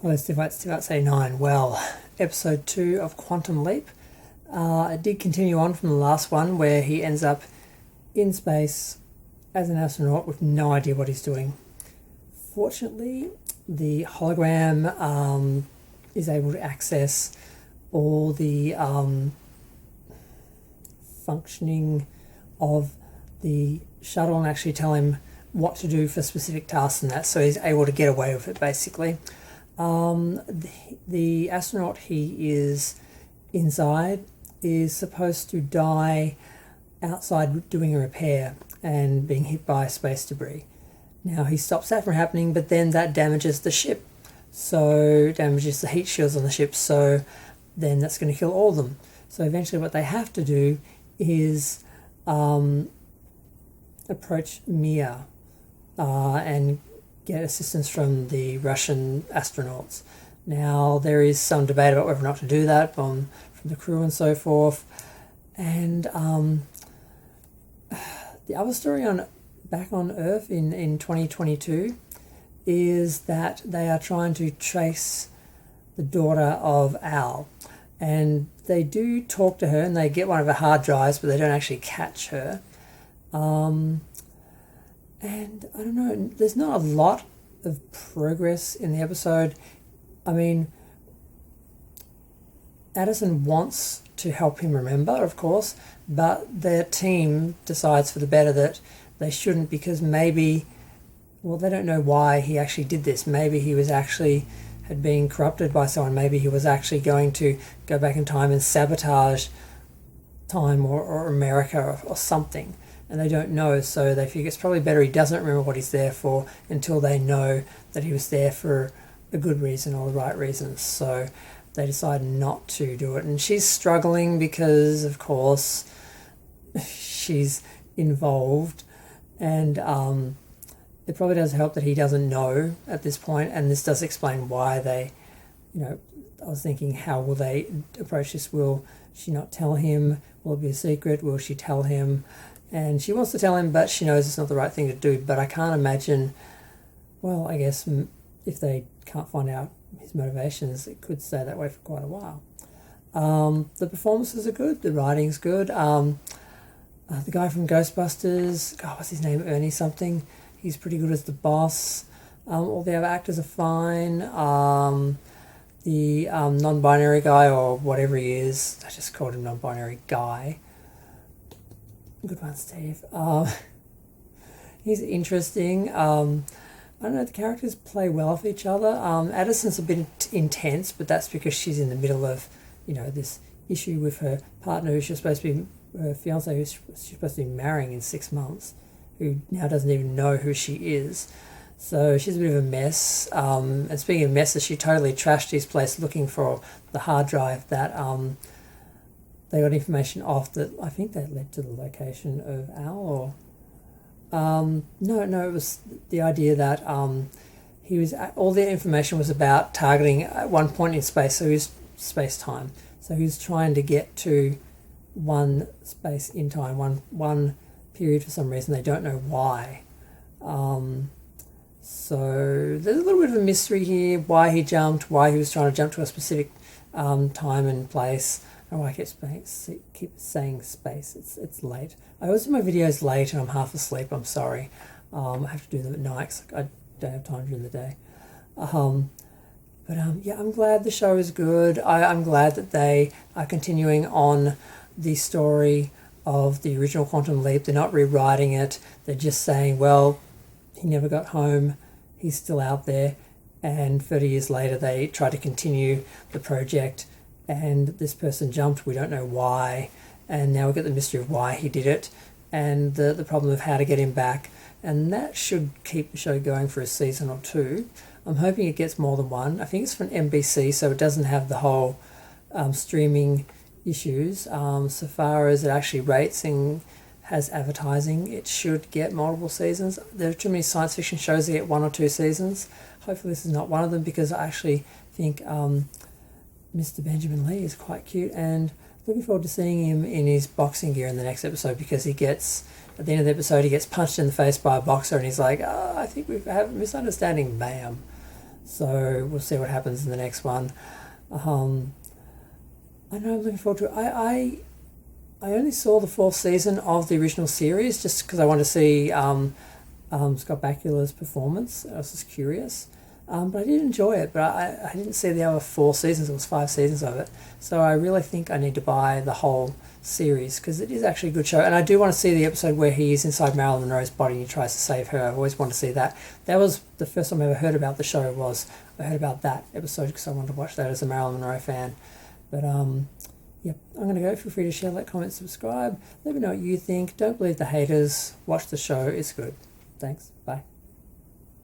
Hello, Steve 89. Well, episode 2 of Quantum Leap. It did continue on from the last one where he ends up in space as an astronaut with no idea what he's doing. Fortunately, the hologram is able to access all the functioning of the shuttle and actually tell him what to do for specific tasks and that, so he's able to get away with it basically. The astronaut he is inside is supposed to die outside doing a repair and being hit by space debris. Now he stops that from happening, but then that damages the ship, so damages the heat shields on the ship, so then that's going to kill all of them. So eventually what they have to do is approach Mir and get assistance from the Russian astronauts. Now there is some debate about whether or not to do that from the crew and so forth. And the other story on back on Earth in 2022 is that they are trying to trace the daughter of Al, and they do talk to her and they get one of her hard drives, but they don't actually catch her. And I don't know, there's not a lot of progress in the episode. I mean, Addison wants to help him remember, of course, but their team decides for the better that they shouldn't, because maybe, well, they don't know why he actually did this. Maybe he was actually had been corrupted by someone. Maybe he was actually going to go back in time and sabotage time or America or something. And they don't know, so they figure it's probably better he doesn't remember what he's there for until they know that he was there for a good reason or the right reasons. So they decide not to do it. And she's struggling because, of course, she's involved. And it probably does help that he doesn't know at this point. And this does explain why they, I was thinking, how will they approach this? Will she not tell him? Will it be a secret? Will she tell him? And she wants to tell him, but she knows it's not the right thing to do. But I can't imagine, well, I guess if they can't find out his motivations, it could stay that way for quite a while. The performances are good. The writing's good. The guy from Ghostbusters, what's his name? Ernie something. He's pretty good as the boss. All the other actors are fine. The non-binary guy, or whatever he is, I just called him non-binary guy. Good one, Steve. He's interesting. I don't know, the characters play well with each other. Addison's a bit intense, but that's because she's in the middle of, this issue with her partner who she's supposed to be, her fiance who she's supposed to be marrying in 6 months, who now doesn't even know who she is. So she's a bit of a mess. And speaking of messes, she totally trashed his place looking for the hard drive that they got information off that I think that led to the location of Al, or no, it was the idea that he was, all the information was about targeting at one point in space, so he was space-time. So he was trying to get to one space in time, one period for some reason. They don't know why. So there's a little bit of a mystery here, why he jumped, why he was trying to jump to a specific time and place. Oh, I keep saying space. It's late. I always do my videos late and I'm half asleep. I'm sorry. I have to do them at night because I don't have time during the day. Yeah, I'm glad the show is good. I'm glad that they are continuing on the story of the original Quantum Leap. They're not rewriting it. They're just saying, well, he never got home. He's still out there. And 30 years later, they try to continue the project. And this person jumped, we don't know why, and now we get the mystery of why he did it, and the problem of how to get him back, and that should keep the show going for a season or two. I'm hoping it gets more than one. I think it's from NBC, so it doesn't have the whole streaming issues. So far as it actually rates and has advertising, it should get multiple seasons. There are too many science fiction shows that get 1 or 2 seasons. Hopefully this is not one of them, because I actually think Mr. Benjamin Lee is quite cute, and looking forward to seeing him in his boxing gear in the next episode, because he gets, at the end of the episode, he gets punched in the face by a boxer and he's like, I think we have a misunderstanding, ma'am. So we'll see what happens in the next one. I know I'm looking forward to it. I only saw the fourth season of the original series just because I want to see Scott Bakula's performance. I was just curious. But I did enjoy it, but I didn't see the other 4 seasons. It was 5 seasons of it. So I really think I need to buy the whole series because it is actually a good show. And I do want to see the episode where he is inside Marilyn Monroe's body and he tries to save her. I've always wanted to see that. That was the first time I ever heard about the show. I heard about that episode because I wanted to watch that as a Marilyn Monroe fan. But yep, I'm going to go. Feel free to share, like, comment, subscribe. Let me know what you think. Don't believe the haters. Watch the show. It's good. Thanks. Bye.